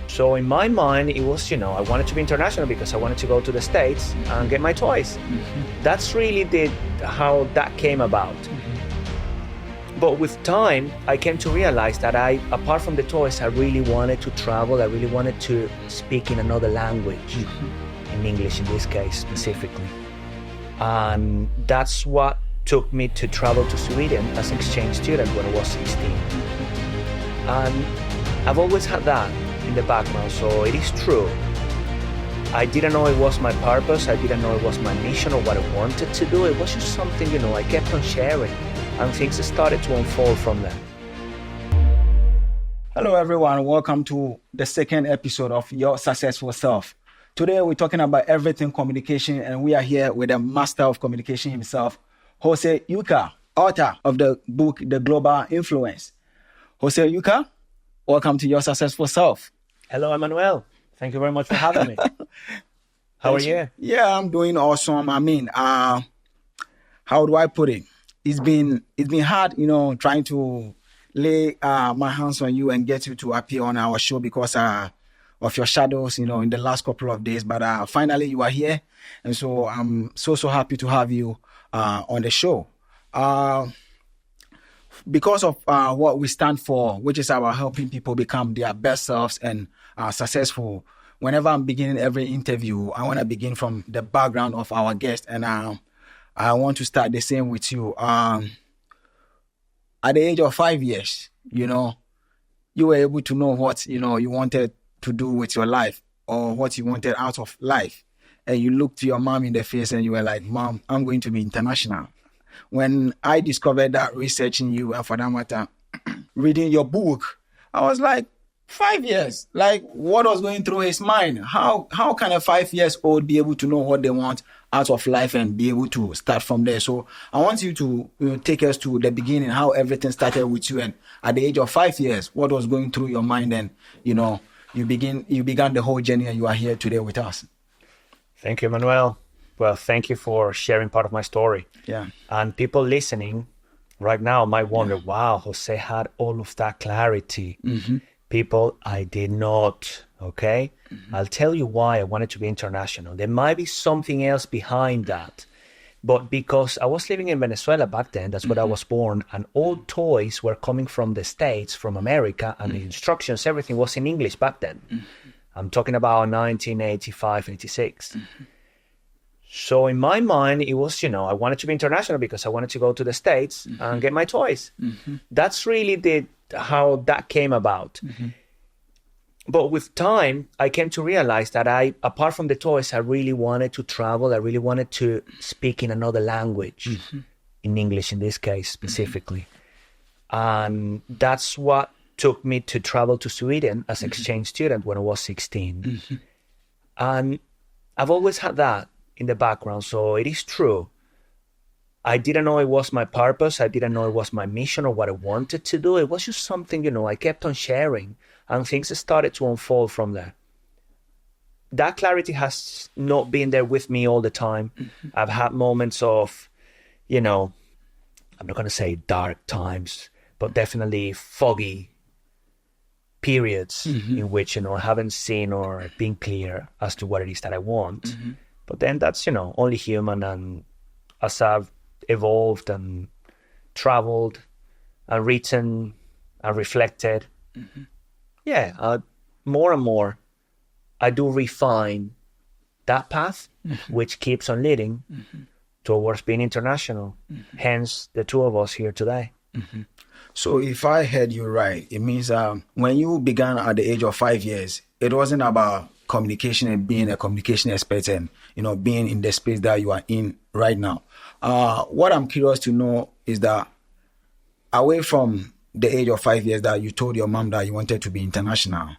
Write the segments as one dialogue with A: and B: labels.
A: So in my mind, it was, I wanted to be international because I wanted to go to the States and get my toys. That's really how that came about. But with time, I came to realize that apart from the toys, I really wanted to travel. I really wanted to speak in another language, in English in this case specifically. And that's what took me to travel to Sweden as an exchange student when I was 16. And I've always had that in the background, so it is true. I didn't know it was my purpose, I didn't know it was my mission or what I wanted to do. It was just something, I kept on sharing, and things started to unfold from there.
B: Hello everyone, welcome to the second episode of Your Successful Self. Today we're talking about everything communication, and we are here with the master of communication himself, Jose Ucar, author of the book, The Global Influence. Jose Ucar, welcome to Your Successful Self.
A: Hello, Emmanuel. Thank you very much for having me. How are you?
B: Yeah, I'm doing awesome. I mean, how do I put it? It's been hard, trying to lay my hands on you and get you to appear on our show because of your shadows, in the last couple of days. But finally, you are here, and so I'm so happy to have you on the show. Because of what we stand for, which is about helping people become their best selves and successful. Whenever I'm beginning every interview, I want to begin from the background of our guest, and I want to start the same with you. At the age of 5 years, you were able to know what you wanted to do with your life or what you wanted out of life, and you looked your mom in the face and you were like, "Mom, I'm going to be international." When I discovered that researching you, and for that matter, reading your book, I was like, 5 years? Like, what was going through his mind? How can a 5 years old be able to know what they want out of life and be able to start from there? So I want you to take us to the beginning, how everything started with you, and at the age of 5 years, what was going through your mind, and you began the whole journey, and you are here today with us.
A: Thank you, Manuel. Well, thank you for sharing part of my story.
B: Yeah.
A: And people listening right now might wonder, wow, Jose had all of that clarity. People, I did not, okay? I'll tell you why I wanted to be international. There might be something else behind that. But because I was living in Venezuela back then, that's where I was born, and all toys were coming from the States, from America, and the instructions, everything was in English back then. I'm talking about 1985, 86. So in my mind, it was, I wanted to be international because I wanted to go to the States and get my toys. That's really how that came about. But with time, I came to realize that apart from the toys, I really wanted to travel. I really wanted to speak in another language, in English in this case specifically. And that's what took me to travel to Sweden as an exchange student when I was 16. And I've always had that in the background, so it is true. I didn't know it was my purpose, I didn't know it was my mission or what I wanted to do. It was just something, I kept on sharing, and things started to unfold from there. That clarity has not been there with me all the time. I've had moments of, I'm not going to say dark times, but definitely foggy periods in which, I haven't seen or been clear as to what it is that I want. But then that's, only human. And as I've evolved and traveled and written and reflected, more and more, I do refine that path, which keeps on leading towards being international. Hence, the two of us here today.
B: So if I heard you right, it means when you began at the age of 5 years, it wasn't about communication and being a communication expert and, being in the space that you are in right now. What I'm curious to know is that away from the age of 5 years that you told your mom that you wanted to be international,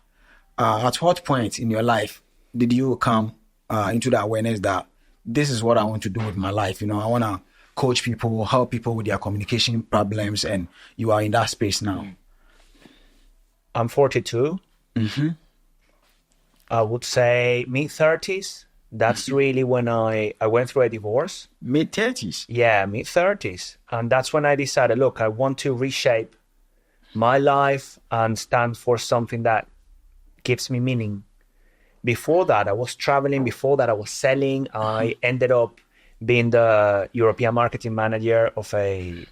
B: at what point in your life did you come into the awareness that this is what I want to do with my life? I want to coach people, help people with their communication problems, and you are in that space now.
A: I'm 42. I would say mid-30s. That's really when I went through a divorce.
B: Mid-30s?
A: Yeah, mid-30s. And that's when I decided, look, I want to reshape my life and stand for something that, gives me meaning. Before that, I was traveling. Before that, I was selling. I ended up being the European marketing manager of a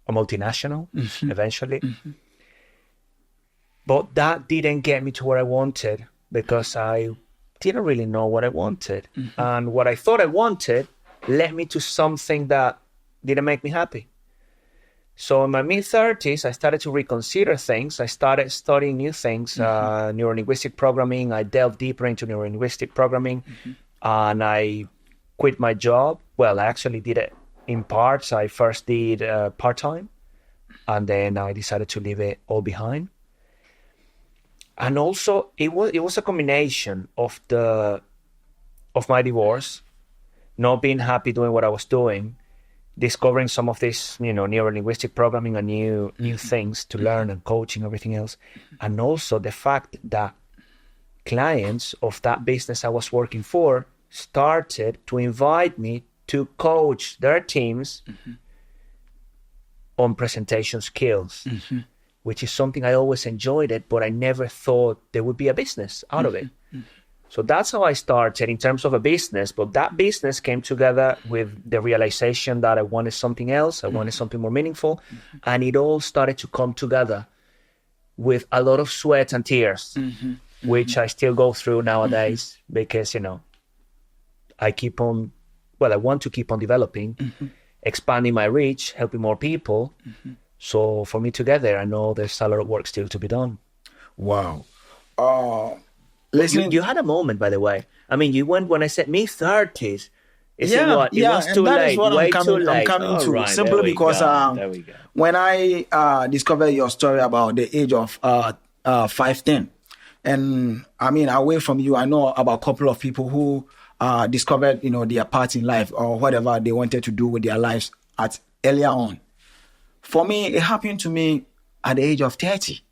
A: multinational eventually. But that didn't get me to where I wanted because I didn't really know what I wanted. And what I thought I wanted led me to something that didn't make me happy. So in my mid-30s, I started to reconsider things. I started studying new things, neurolinguistic programming. I delved deeper into neurolinguistic programming, and I quit my job. Well, I actually did it in parts. I first did part-time, and then I decided to leave it all behind. And also, it was a combination of my divorce, not being happy doing what I was doing, discovering some of this, neurolinguistic programming and new things to learn and coaching, everything else. And also the fact that clients of that business I was working for started to invite me to coach their teams on presentation skills, which is something I always enjoyed it, but I never thought there would be a business out of it. So that's how I started in terms of a business. But that business came together with the realization that I wanted something else. I wanted something more meaningful. And it all started to come together with a lot of sweat and tears, which I still go through nowadays because, I want to keep on developing, expanding my reach, helping more people. So for me to get there, I know there's a lot of work still to be done.
B: Wow. Listening,
A: you had a moment, by the way. I mean, you went when I said mid-30s. It was too late. Way too late.
B: I'm coming to.
A: Right,
B: Simply because
A: there we go.
B: When I discovered your story about the age of 5'10", and I mean, away from you, I know about a couple of people who discovered, their path in life or whatever they wanted to do with their lives at earlier on. For me, it happened to me at the age of 30.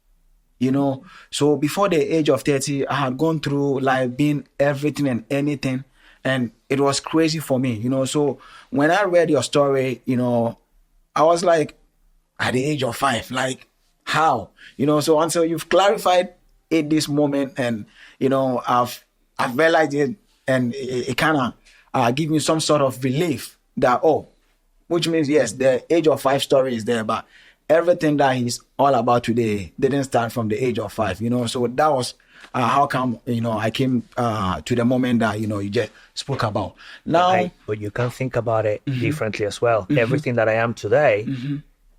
B: So before the age of 30, I had gone through life being everything and anything, and it was crazy for me, So when I read your story, I was like, at the age of 5, like, how? So until you've clarified it this moment, and, I've realized it, and it kind of give me some sort of relief that, which means, yes, the age of 5 story is there, but everything that he's all about today didn't start from the age of 5, So that was how come, I came to the moment that, you just spoke about. Now,
A: but you can think about it differently as well. Everything that I am today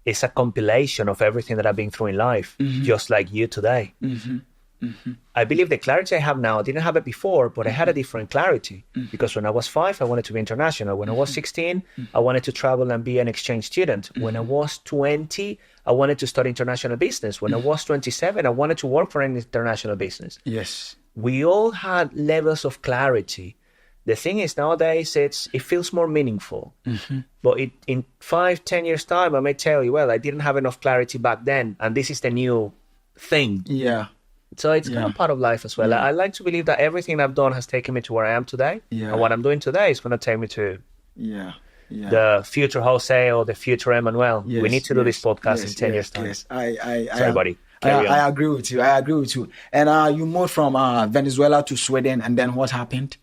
A: is a compilation of everything that I've been through in life, just like you today. I believe the clarity I have now, I didn't have it before, but I had a different clarity because when I was 5, I wanted to be international. When I was 16, I wanted to travel and be an exchange student. When I was 20, I wanted to study international business. When I was 27, I wanted to work for an international business.
B: Yes.
A: We all had levels of clarity. The thing is, nowadays, it feels more meaningful. But in 5-10 years' time, I may tell you, well, I didn't have enough clarity back then, and this is the new thing.
B: Yeah.
A: So it's kind of part of life as well. I like to believe that everything I've done has taken me to where I am today.
B: Yeah.
A: And what I'm doing today is going to take me to
B: the
A: future Jose or the future Emmanuel.
B: Yes,
A: we need to do this podcast in 10 years' time.
B: Yes.
A: Sorry, buddy.
B: I agree with you. I agree with you. And you moved from Venezuela to Sweden, and then what happened?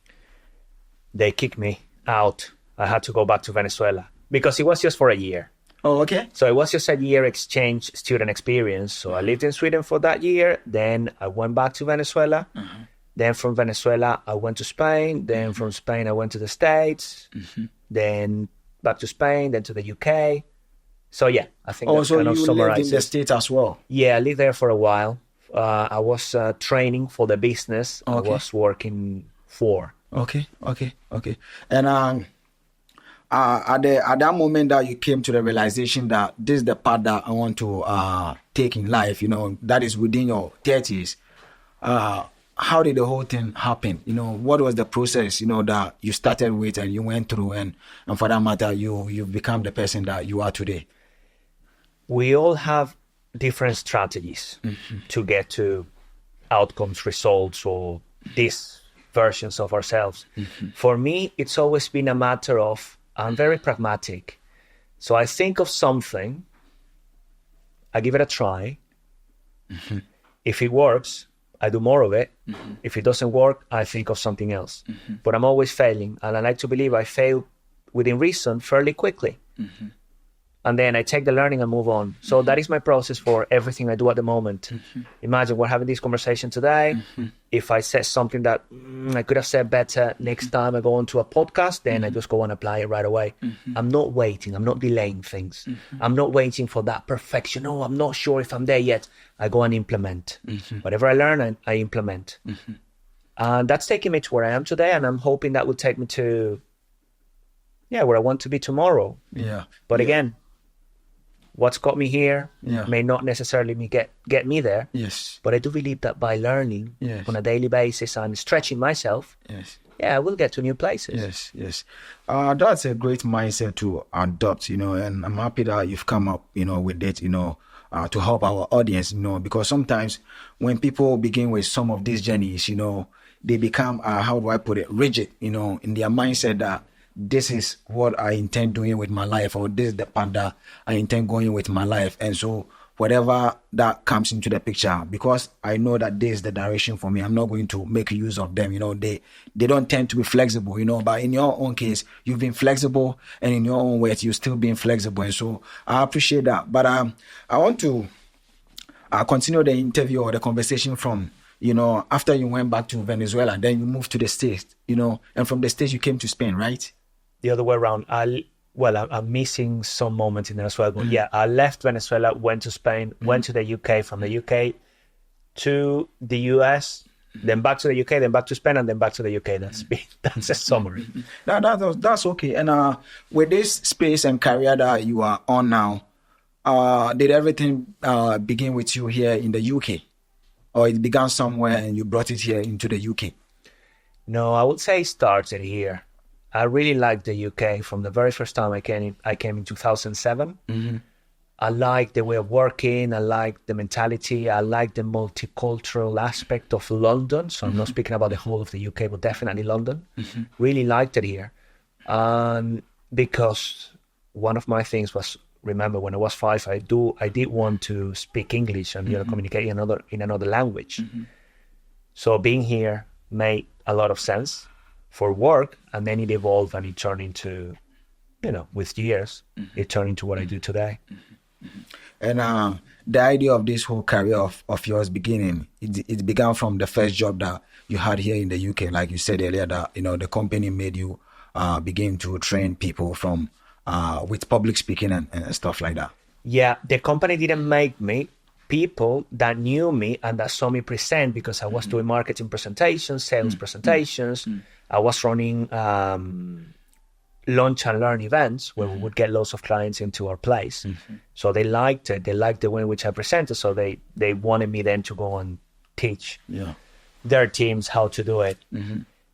A: They kicked me out. I had to go back to Venezuela because it was just for a year.
B: Oh, okay.
A: So it was just a year exchange student experience. So I lived in Sweden for that year. Then I went back to Venezuela. Then from Venezuela, I went to Spain. Then from Spain, I went to the States. Then back to Spain, then to the UK. So yeah, I think that
B: so
A: kind of
B: you
A: summarizes.
B: lived in the States as well?
A: Yeah, I lived there for a while. I was training for the business I was working for.
B: Okay. And at that moment that you came to the realization that this is the path that I want to take in life, that is within your 30s, how did the whole thing happen? What was the process, that you started with and you went through, and for that matter, you've become the person that you are today?
A: We all have different strategies to get to outcomes, results, or these versions of ourselves. For me, it's always been a matter of, I'm very pragmatic. So I think of something, I give it a try. If it works, I do more of it. If it doesn't work, I think of something else. But I'm always failing. And I like to believe I fail within reason fairly quickly. And then I take the learning and move on. So that is my process for everything I do at the moment. Imagine we're having this conversation today. If I said something that I could have said better next time I go onto a podcast, then I just go and apply it right away. I'm not waiting. I'm not delaying things. I'm not waiting for that perfection. No, I'm not sure if I'm there yet. I go and implement. Whatever I learn, I implement. And that's taking me to where I am today. And I'm hoping that will take me to, where I want to be tomorrow. But again, what's got me here may not necessarily get me there. But I do believe that by learning on a daily basis and stretching myself, I will get to new places.
B: That's a great mindset to adopt, and I'm happy that you've come up, with it, to help our audience, because sometimes when people begin with some of these journeys, they become, how do I put it, rigid, in their mindset that this is what I intend doing with my life, or this is the path that I intend going with my life. And so whatever that comes into the picture, because I know that this is the direction for me, I'm not going to make use of them. They don't tend to be flexible, but in your own case, you've been flexible, and in your own ways, you're still being flexible. And so I appreciate that. But I want to continue the interview or the conversation from, after you went back to Venezuela, then you moved to the States, and from the States you came to Spain, right?
A: The other way around. I'm missing some moments in Venezuela. But I left Venezuela, went to Spain, went to the UK, from the UK to the US, then back to the UK, then back to Spain, and then back to the UK. That's a summary.
B: That's okay. And with this space and career that you are on now, did everything begin with you here in the UK? Or it began somewhere and you brought it here into the UK?
A: No, I would say it started here. I really liked the UK from the very first time I came in 2007. I liked the way of working. I liked the mentality. I liked the multicultural aspect of London. So I'm not speaking about the whole of the UK, but definitely London. Really liked it here. Because one of my things was, remember when I was 5, I did want to speak English and communicate in another language. So being here made a lot of sense for work, and then it evolved and it turned into, with years, it turned into what I do today.
B: And the idea of this whole career of yours beginning, it began from the first job that you had here in the UK, like you said earlier, that the company made you begin to train people from with public speaking and stuff like that.
A: Yeah, the company didn't make me. People that knew me and that saw me present, because I was doing marketing presentations, sales presentations. I was running launch and learn events where we would get lots of clients into our place. So they liked it. They liked the way in which I presented. So they wanted me then to go and teach their teams how to do it.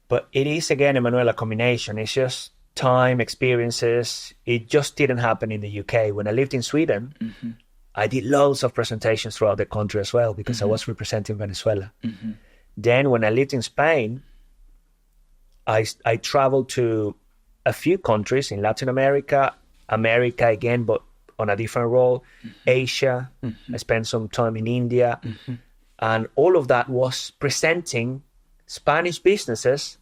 A: But it is, again, Emmanuel, a combination. It's just time, experiences. It just didn't happen in the UK. When I lived in Sweden, I did loads of presentations throughout the country as well, because I was representing Venezuela. Then when I lived in Spain, I traveled to a few countries in Latin America, America again, but on a different role, Asia. I spent some time in India. And all of that was presenting Spanish businesses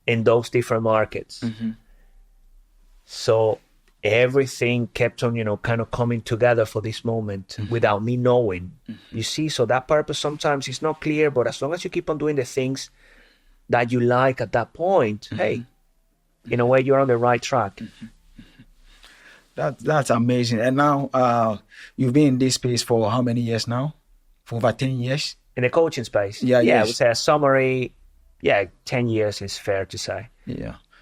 A: in those different markets. So everything kept on, kind of coming together for this moment without me knowing. You see, so that purpose sometimes is not clear, but as long as you keep on doing the things that you like at that point, hey, in a way, you're on the right track.
B: That's amazing. And now you've been in this space for how many years now? For over 10 years?
A: In the coaching space?
B: Yeah,
A: I would say a summary, 10 years is fair to say.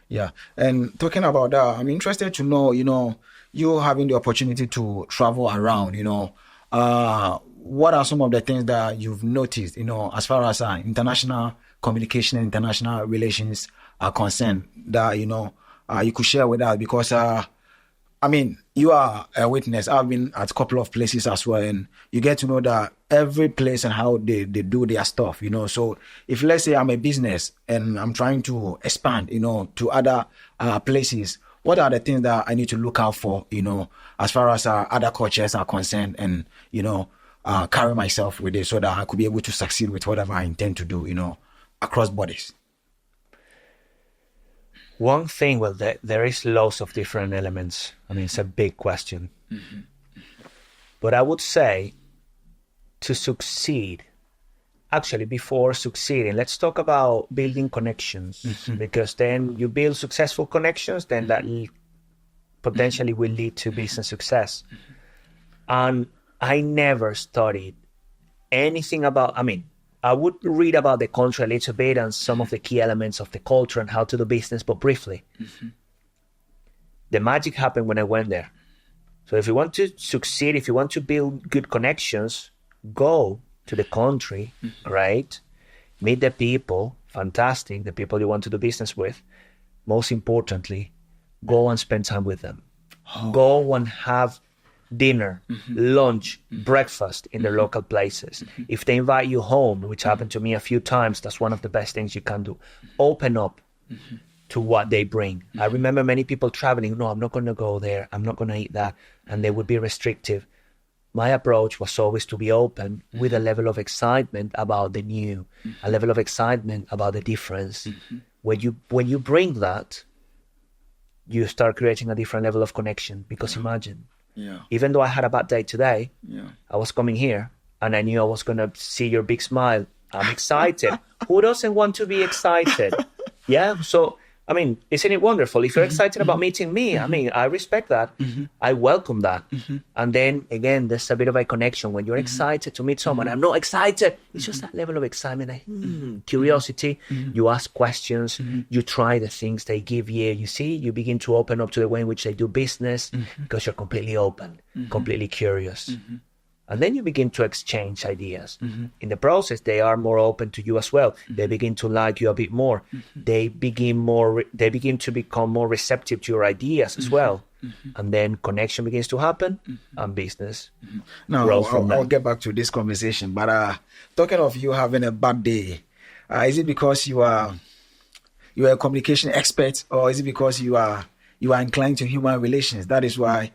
B: Yeah. And talking about that, I'm interested to know, you having the opportunity to travel around, what are some of the things that you've noticed, as far as international communication and international relations are concerned that, you could share with us? Because, you are a witness. I've been at a couple of places as well, and you get to know that every place and how they do their stuff, So if, let's say, I'm a business and I'm trying to expand, to other places, what are the things that I need to look out for, as far as other cultures are concerned? And, carry myself with it so that I could be able to succeed with whatever I intend to do, across borders?
A: One thing, well, there is lots of different elements. I mean, it's a big question. But I would say to succeed, actually, before succeeding, let's talk about building connections, because then you build successful connections, then that potentially will lead to business success. And I never studied anything about, I would read about the country a little bit and some of the key elements of the culture and how to do business, but briefly. The magic happened when I went there. So if you want to succeed, if you want to build good connections, go to the country, right? Meet the people, fantastic, the people you want to do business with. Most importantly, go and spend time with them. Go and have dinner, lunch, breakfast in their local places. If they invite you home, which happened to me a few times, that's one of the best things you can do. Open up to what they bring. I remember many people traveling, no, I'm not going to go there, I'm not going to eat that, and they would be restrictive. My approach was always to be open with a level of excitement about the new, a level of excitement about the difference. When you bring that, you start creating a different level of connection. Because imagine, even though I had a bad day today, I was coming here and I knew I was going to see your big smile. I'm excited. Who doesn't want to be excited? Yeah. So, isn't it wonderful? If you're excited about meeting me, I respect that. I welcome that. And then again, there's a bit of a connection when you're excited to meet someone. I'm not excited. It's just that level of excitement, curiosity. You ask questions. You try the things they give you. You see, you begin to open up to the way in which they do business because you're completely open, completely curious. And then you begin to exchange ideas. In the process, they are more open to you as well. They begin to like you a bit more. They begin to become more receptive to your ideas as well. And then connection begins to happen and business grows from that.
B: I'll get back to this conversation. But talking of you having a bad day, is it because you are a communication expert, or is it because you are inclined to human relations? That is why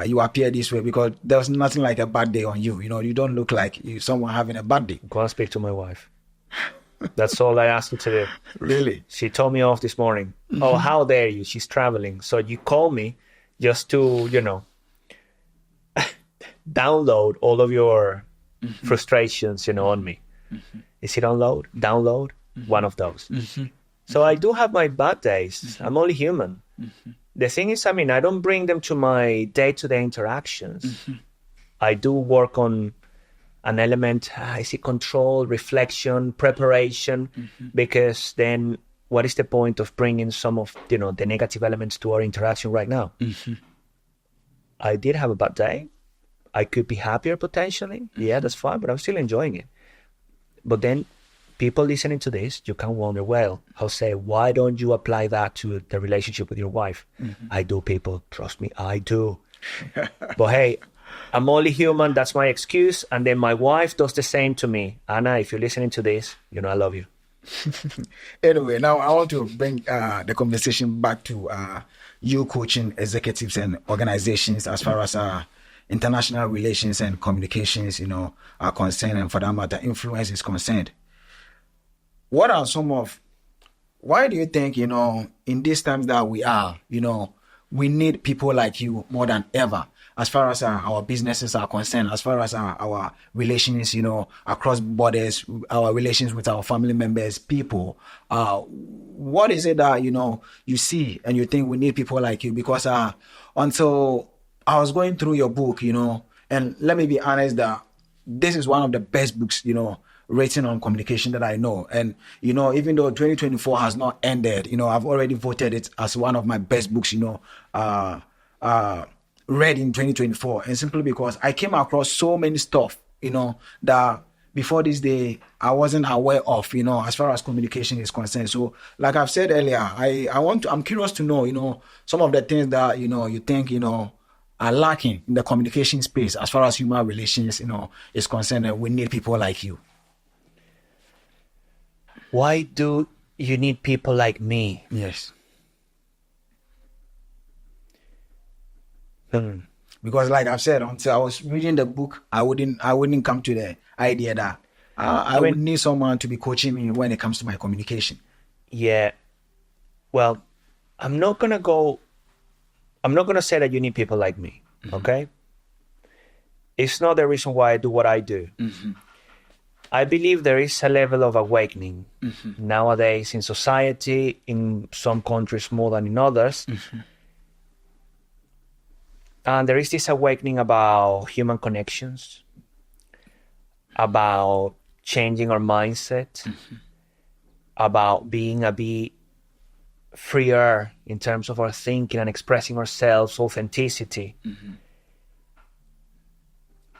B: you appear this way, because there's nothing like a bad day on you. You don't look like someone having a bad day.
A: Go and speak to my wife. That's all I asked her to do.
B: Really?
A: She told me off this morning. Oh, how dare you? She's traveling. So you call me just to, download all of your frustrations, on me. Is it download? One of those. So I do have my bad days. I'm only human. The thing is, I don't bring them to my day-to-day interactions. I do work on an element, I see control, reflection, preparation, because then what is the point of bringing some of, the negative elements to our interaction right now? I did have a bad day. I could be happier potentially. Yeah, that's fine, but I'm still enjoying it. But then people listening to this, you can wonder, well, Jose, why don't you apply that to the relationship with your wife? I do, people. Trust me, I do. But hey, I'm only human. That's my excuse. And then my wife does the same to me. Anna, if you're listening to this, I love you.
B: Anyway, now I want to bring the conversation back to you coaching executives and organizations as far as international relations and communications, are concerned, and for that matter, influence is concerned. What are why do you think, in these times that we are, we need people like you more than ever, as far as our businesses are concerned, as far as our relations, across borders, our relations with our family members, people. What is it that, you see and you think we need people like you? Because until I was going through your book, and let me be honest that this is one of the best books, written on communication that I know. And, even though 2024 has not ended, I've already voted it as one of my best books, read in 2024. And simply because I came across so many stuff, that before this day, I wasn't aware of, as far as communication is concerned. So like I've said earlier, I'm curious to know, some of the things that, you think, are lacking in the communication space as far as human relations, is concerned. And we need people like you.
A: Why do you need people like me?
B: Yes. Because like I've said, until I was reading the book, I wouldn't come to the idea that I would need someone to be coaching me when it comes to my communication.
A: Yeah. Well, I'm not gonna say that you need people like me. Okay? It's not the reason why I do what I do. I believe there is a level of awakening nowadays in society, in some countries more than in others. And there is this awakening about human connections, about changing our mindset, about being a bit freer in terms of our thinking and expressing ourselves, authenticity.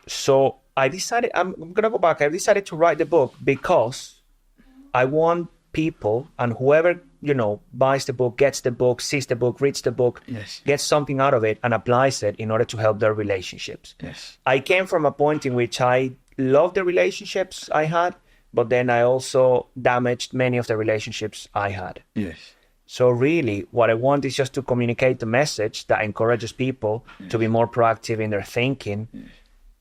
A: So I decided, I'm going to go back. I decided to write the book because I want people, and whoever, buys the book, gets the book, sees the book, reads the book, gets something out of it and applies it in order to help their relationships. I came from a point in which I loved the relationships I had, but then I also damaged many of the relationships I had. So really, what I want is just to communicate the message that encourages people to be more proactive in their thinking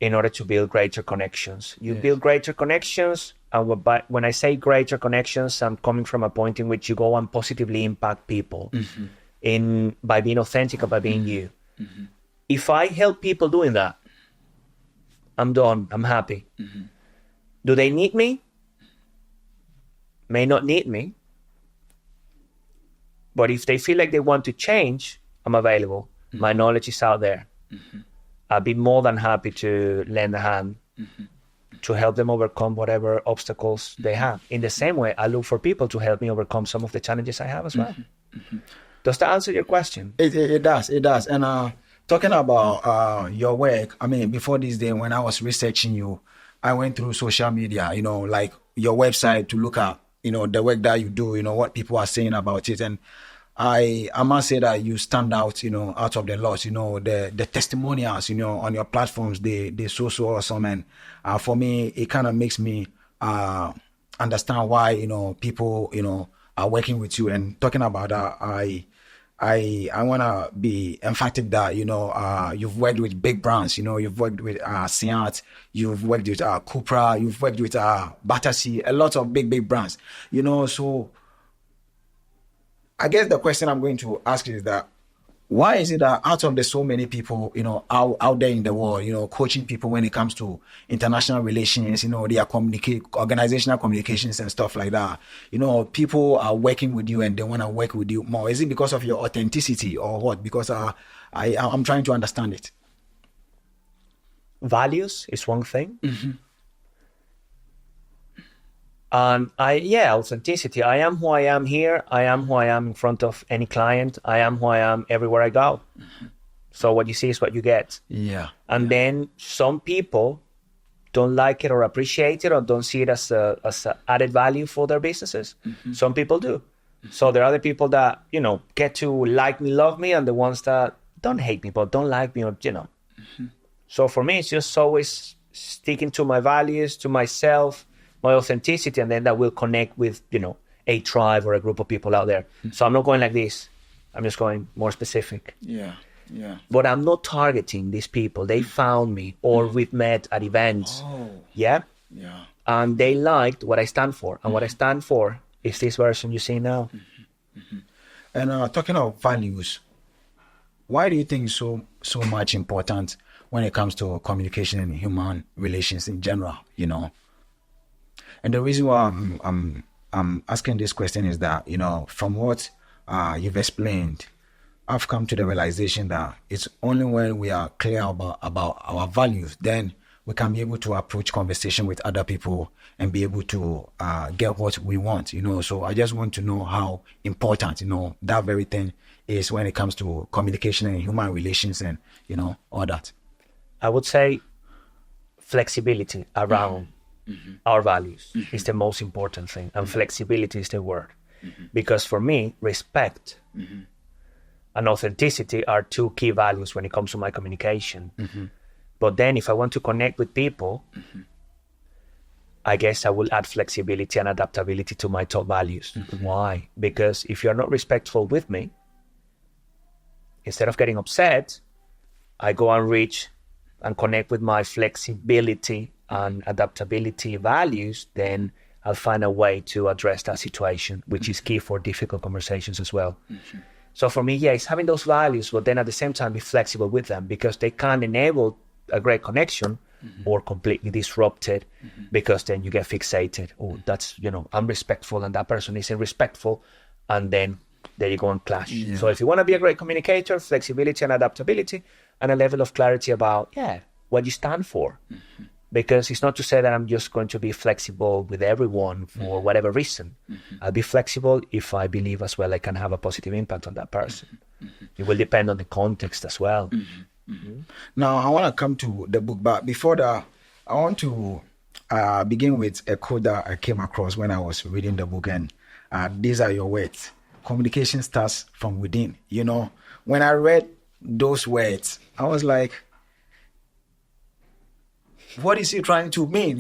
A: in order to build greater connections. You build greater connections, and when I say greater connections, I'm coming from a point in which you go and positively impact people by being authentic or by being you. If I help people doing that, I'm done. I'm happy. Do they need me? May not need me. But if they feel like they want to change, I'm available. My knowledge is out there. I'd be more than happy to lend a hand to help them overcome whatever obstacles they have. In the same way, I look for people to help me overcome some of the challenges I have as well. Does that answer your question?
B: It does. And talking about your work, I mean, before this day, when I was researching you, I went through social media, like your website to look at, the work that you do, what people are saying about it. And I must say that you stand out, out of the lot, the testimonials, on your platforms, they're so awesome. And for me, it kind of makes me understand why, people, are working with you. And talking about that, I want to be emphatic that, you've worked with big brands, you've worked with S.I.M.P.L.E.R, you've worked with Cupra, you've worked with Battersea, a lot of big brands, so I guess the question I'm going to ask is that why is it that out of the so many people, out there in the world, coaching people when it comes to international relations, their organizational communications and stuff like that, people are working with you and they want to work with you more? Is it because of your authenticity or what? Because I'm trying to understand it.
A: Values is one thing. And authenticity. I am who I am here. I am who I am in front of any client. I am who I am everywhere I go. So what you see is what you get. And then some people don't like it or appreciate it or don't see it as a added value for their businesses. Some people do. So there are the people that, get to like me, love me, and the ones that don't hate me, but don't like me, or, So for me, it's just always sticking to my values, to myself, my authenticity, and then that will connect with, a tribe or a group of people out there. So I'm not going like this. I'm just going more specific. But I'm not targeting these people. They found me or we've met at events. And they liked what I stand for. And what I stand for is this version you see now.
B: And talking of values, why do you think so much important when it comes to communication and human relations in general, And the reason why I'm asking this question is that, from what you've explained, I've come to the realization that it's only when we are clear about our values, then we can be able to approach conversation with other people and be able to get what we want, So I just want to know how important, that very thing is when it comes to communication and human relations and, all that.
A: I would say flexibility around our values is the most important thing, and flexibility is the word. Because for me, respect and authenticity are two key values when it comes to my communication. But then if I want to connect with people, I guess I will add flexibility and adaptability to my top values. Why? Because if you're not respectful with me, instead of getting upset, I go and reach and connect with my flexibility and adaptability values, then I'll find a way to address that situation, which is key for difficult conversations as well. So for me, it's having those values, but then at the same time be flexible with them, because they can enable a great connection or completely disrupt it, because then you get fixated. Oh, that's, I'm respectful and that person isn't respectful. And then there you go and clash. Yeah. So if you want to be a great communicator, flexibility and adaptability, and a level of clarity about, what you stand for. Because it's not to say that I'm just going to be flexible with everyone for whatever reason. I'll be flexible if I believe as well I can have a positive impact on that person. It will depend on the context as well.
B: Now, I want to come to the book, but before that, I want to begin with a quote that I came across when I was reading the book, and these are your words. Communication starts from within. When I read those words, I was like, what is he trying to mean?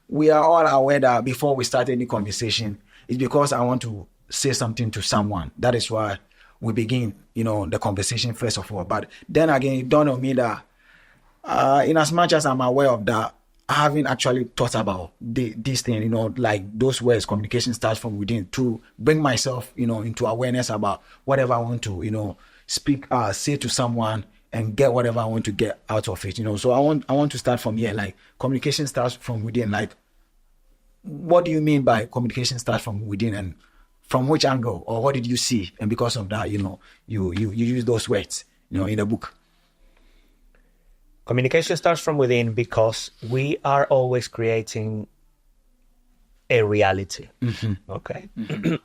B: We are all aware that before we start any conversation, it's because I want to say something to someone. That is why we begin, the conversation first of all. But then again, it dawned on me that in as much as I'm aware of that, I haven't actually thought about this thing, like those words, communication starts from within, to bring myself, into awareness about whatever I want to, speak, say to someone, and get whatever I want to get out of it, So I want to start from here. Like, communication starts from within. Like, what do you mean by communication starts from within, and from which angle, or what did you see? And because of that, you use those words, in the book.
A: Communication starts from within because we are always creating a reality. Okay.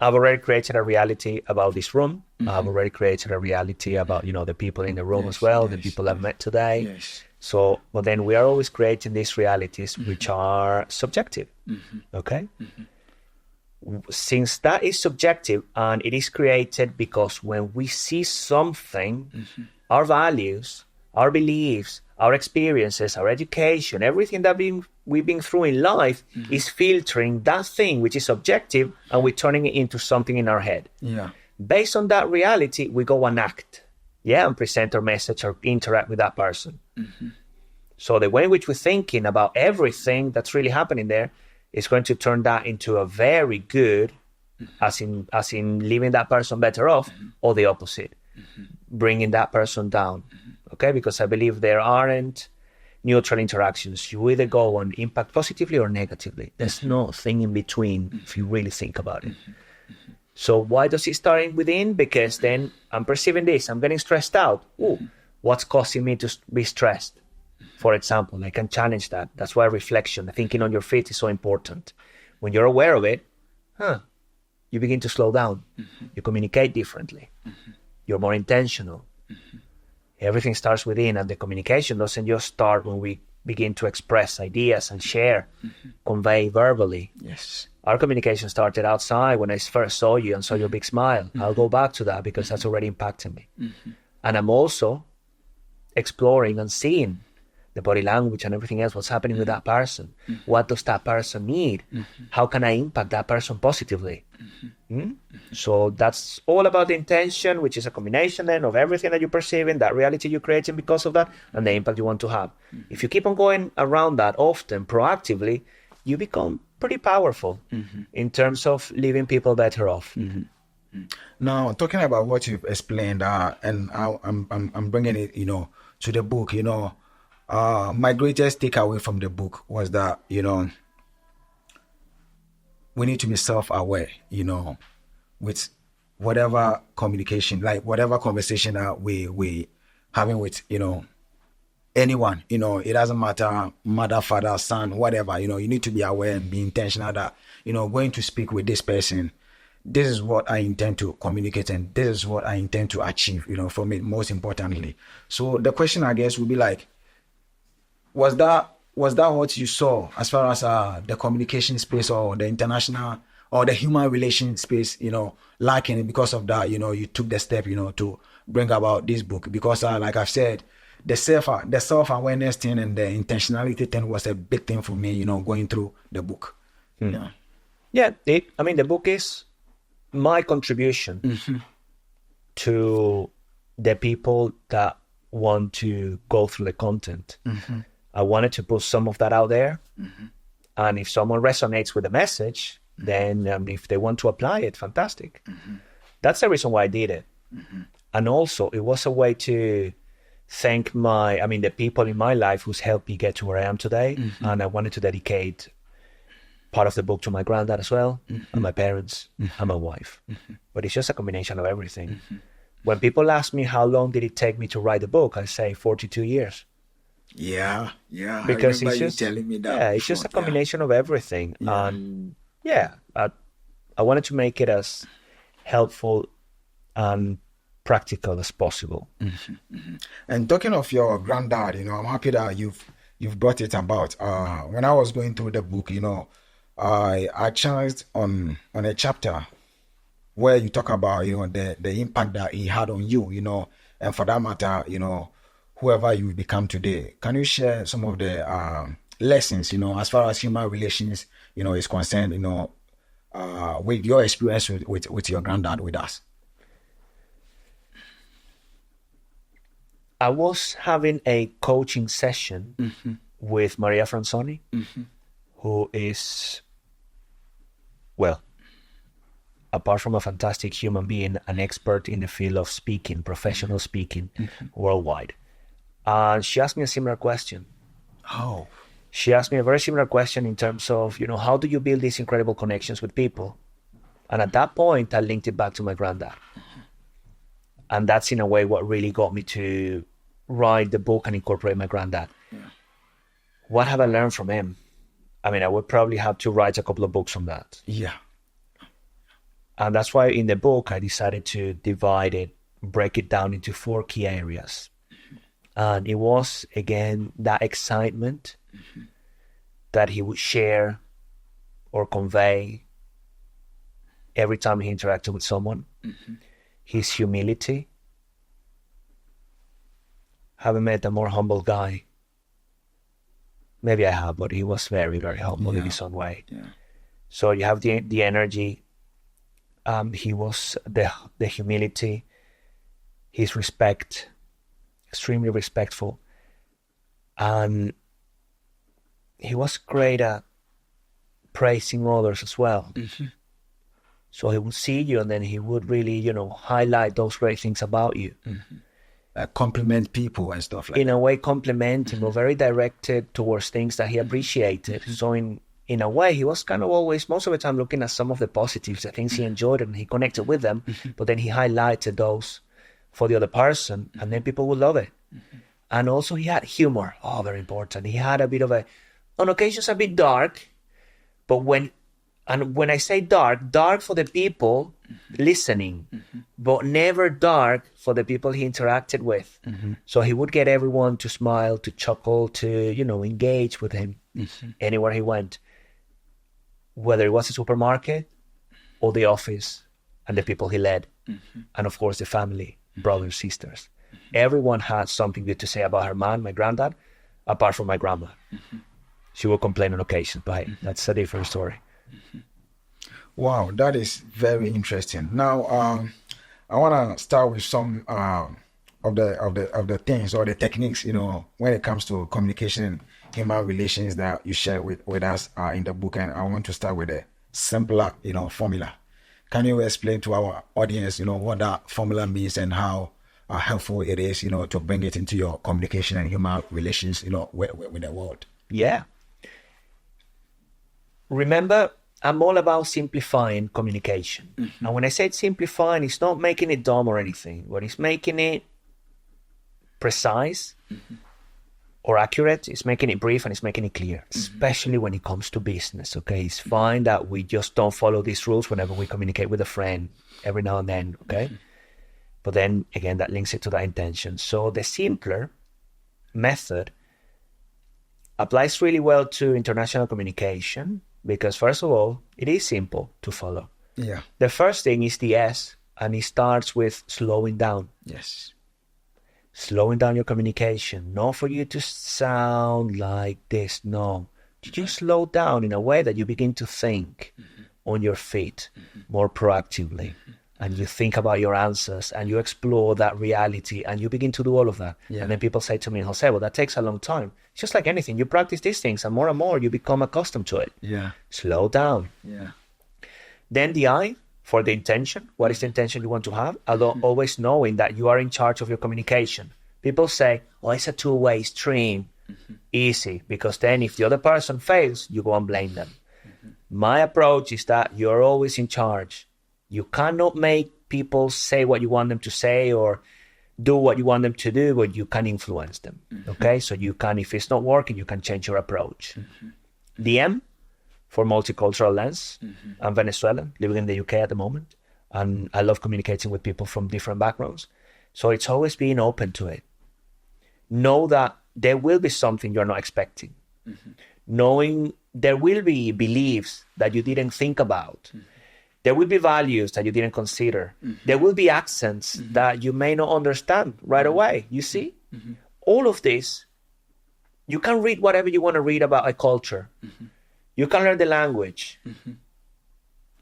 A: I've already created a reality about this room. I've already created a reality about, the people in the room as well, the people I've met today. So, but then we are always creating these realities which are subjective. Okay. Since that is subjective, and it is created because when we see something, our values, our beliefs, our experiences, our education, everything that we've been through in life is filtering that thing which is subjective, and we're turning it into something in our head. Based on that reality, we go and act, and present our message or interact with that person. So the way in which we're thinking about everything that's really happening there is going to turn that into a very good, as in leaving that person better off, or the opposite, bringing that person down. Okay, because I believe there aren't neutral interactions. You either go and impact positively or negatively. There's no thing in between if you really think about it. So why does it start within? Because then I'm perceiving this, I'm getting stressed out. What's causing me to be stressed? For example, I can challenge that. That's why reflection, thinking on your feet, is so important. When you're aware of it, you begin to slow down. You communicate differently. You're more intentional. Everything starts within, and the communication doesn't just start when we begin to express ideas and share, convey verbally. Our communication started outside when I first saw you and saw your big smile. I'll go back to that because that's already impacted me. And I'm also exploring and seeing the body language and everything else, what's happening with that person. What does that person need? How can I impact that person positively? So that's all about the intention, which is a combination then of everything that you're perceiving, that reality you're creating because of that, and the impact you want to have. If you keep on going around that often, proactively, you become pretty powerful in terms of leaving people better off.
B: Now, talking about what you've explained, and I'm bringing it, to the book, my greatest takeaway from the book was that, we need to be self-aware, with whatever communication, like whatever conversation that we having with, anyone, it doesn't matter, mother, father, son, whatever, you need to be aware and be intentional that, going to speak with this person, this is what I intend to communicate, and this is what I intend to achieve, for me, most importantly. So the question, I guess, would be like, was that what you saw as far as the communication space or the international or the human relation space, lacking? Because of that, you took the step, to bring about this book? Because like I've said, the self-awareness thing and the intentionality thing was a big thing for me, going through the book.
A: The book is my contribution to the people that want to go through the content. I wanted to put some of that out there. And if someone resonates with the message, then if they want to apply it, fantastic. That's the reason why I did it. And also, it was a way to thank the people in my life who's helped me get to where I am today. And I wanted to dedicate part of the book to my granddad as well, and my parents, and my wife. But it's just a combination of everything. When people ask me how long did it take me to write the book, I say 42 years.
B: Yeah.
A: Because
B: I remember
A: it's
B: you
A: just,
B: telling me that.
A: yeah, it's just a combination of everything.
B: Yeah.
A: And yeah, I wanted to make it as helpful and practical as possible.
B: And talking of your granddad, I'm happy that you've brought it about. When I was going through the book, I chanced on a chapter where you talk about the impact that he had on you, and for that matter, whoever you become today. Can you share some of the lessons, as far as human relations, is concerned, with your experience with your granddad with us?
A: I was having a coaching session with Maria Franzoni, who is, well, apart from a fantastic human being, an expert in the field of speaking, professional speaking worldwide. And she asked me a similar question.
B: Oh.
A: She asked me a very similar question in terms of, how do you build these incredible connections with people? And at that point, I linked it back to my granddad. And that's in a way what really got me to write the book and incorporate my granddad.
B: Yeah.
A: What have I learned from him? I would probably have to write a couple of books on that.
B: Yeah.
A: And that's why in the book, I decided to divide it, break it down into 4 key areas. And it was, again, that excitement that he would share or convey every time he interacted with someone. His humility. Haven't met a more humble guy. Maybe I have, but he was very, very humble in his own way.
B: Yeah.
A: So you have the energy. He was the humility, his respect, extremely respectful. And he was great at praising others as well. So he would see you and then he would really, highlight those great things about you.
B: Compliment people and stuff like that.
A: In a way, complimenting, but very directed towards things that he appreciated. So in a way, he was kind of always, most of the time, looking at some of the positives, the things he enjoyed, and he connected with them. But then he highlighted those for the other person, and then people would love it. And also he had humor. Oh, very important. He had a bit of on occasions a bit dark, but when I say dark for the people listening, but never dark for the people he interacted with. So he would get everyone to smile, to chuckle, to, engage with him anywhere he went, whether it was a supermarket or the office and the people he led. And of course, the family, brothers, sisters. Everyone had something good to say about her man, my granddad, apart from my grandma. She will complain on occasion, but hey, that's a different story.
B: Wow, that is very interesting. Now, I want to start with some of the things or the techniques, when it comes to communication and human relations that you share with us in the book. And I want to start with the S.I.M.P.L.E.R, formula. Can you explain to our audience, what that formula means and how helpful it is, to bring it into your communication and human relations, with the world?
A: Yeah. Remember, I'm all about simplifying communication. And when I say simplifying, it's not making it dumb or anything, but it's making it precise or accurate. It's making it brief and it's making it clear, especially when it comes to business. Okay, it's fine that we just don't follow these rules whenever we communicate with a friend every now and then. Okay, but then again, that links it to that intention. So the S.I.M.P.L.E.R method applies really well to international communication because, first of all, it is simple to follow.
B: Yeah.
A: The first thing is the S, and it starts with slowing down.
B: Yes.
A: Slowing down your communication. Not for you to sound like this. No. You just slow down in a way that you begin to think on your feet more proactively and you think about your answers and you explore that reality and you begin to do all of that.
B: Yeah.
A: And then people say to me, Jose, well, that takes a long time. It's just like anything. You practice these things and more you become accustomed to it.
B: Yeah.
A: Slow down.
B: Yeah.
A: Then the I for the intention. What is the intention you want to have? Although always knowing that you are in charge of your communication. People say, oh, it's a two-way stream. Easy, because then if the other person fails, you go and blame them. My approach is that you're always in charge. You cannot make people say what you want them to say or do what you want them to do, but you can influence them. Okay, so you can, if it's not working, you can change your approach. The M for multicultural lens. I'm Venezuelan, living in the UK at the moment, and I love communicating with people from different backgrounds. So it's always being open to it. Know that there will be something you're not expecting. Knowing there will be beliefs that you didn't think about. There will be values that you didn't consider. There will be accents that you may not understand right away. You see? All of this, you can read whatever you want to read about a culture. You can learn the language.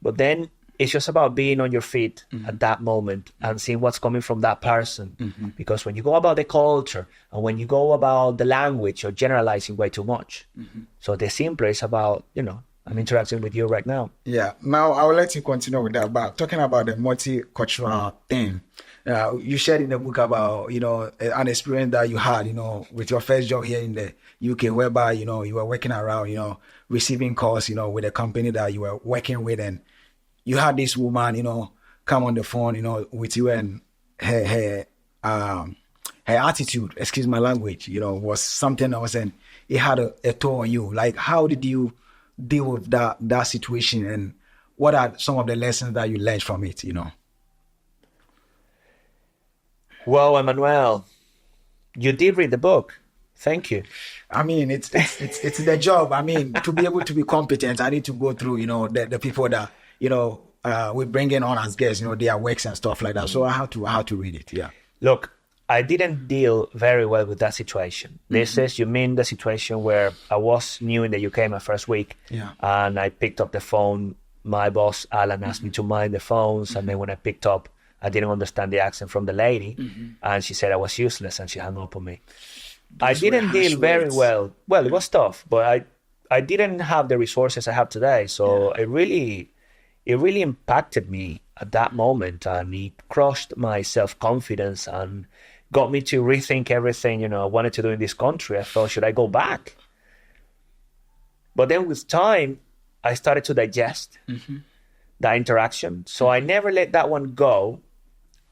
A: But then it's just about being on your feet at that moment and seeing what's coming from that person. Because when you go about the culture and when you go about the language, you're generalizing way too much. So the simpler is about, I'm interacting with you right now.
B: Yeah. Now, I would like to continue with that. But talking about the multicultural thing, you shared in the book about, an experience that you had, with your first job here in the UK, whereby, you were working around, receiving calls, with a company that you were working with, and you had this woman, come on the phone, with you, and her attitude, excuse my language, was something else, and it had a toll on you. Like, how did you deal with that situation, and what are some of the lessons that you learned from it,
A: Well, Emmanuel, you did read the book. Thank you.
B: I mean, it's the job. I mean, to be able to be competent, I need to go through, the people that, we bring in on as guests, their works and stuff like that. So I have to read it. Yeah.
A: Look, I didn't deal very well with that situation. This is, you mean the situation where I was new in the UK my first week, and I picked up the phone. My boss, Alan, asked me to mind the phones, and then when I picked up, I didn't understand the accent from the lady, and she said I was useless, and she hung up on me. I didn't deal very well. Well, it was tough, but I didn't have the resources I have today, so it really impacted me at that moment, and it crushed my self-confidence and got me to rethink everything, I wanted to do in this country. I thought, should I go back? But then with time, I started to digest that interaction. So I never let that one go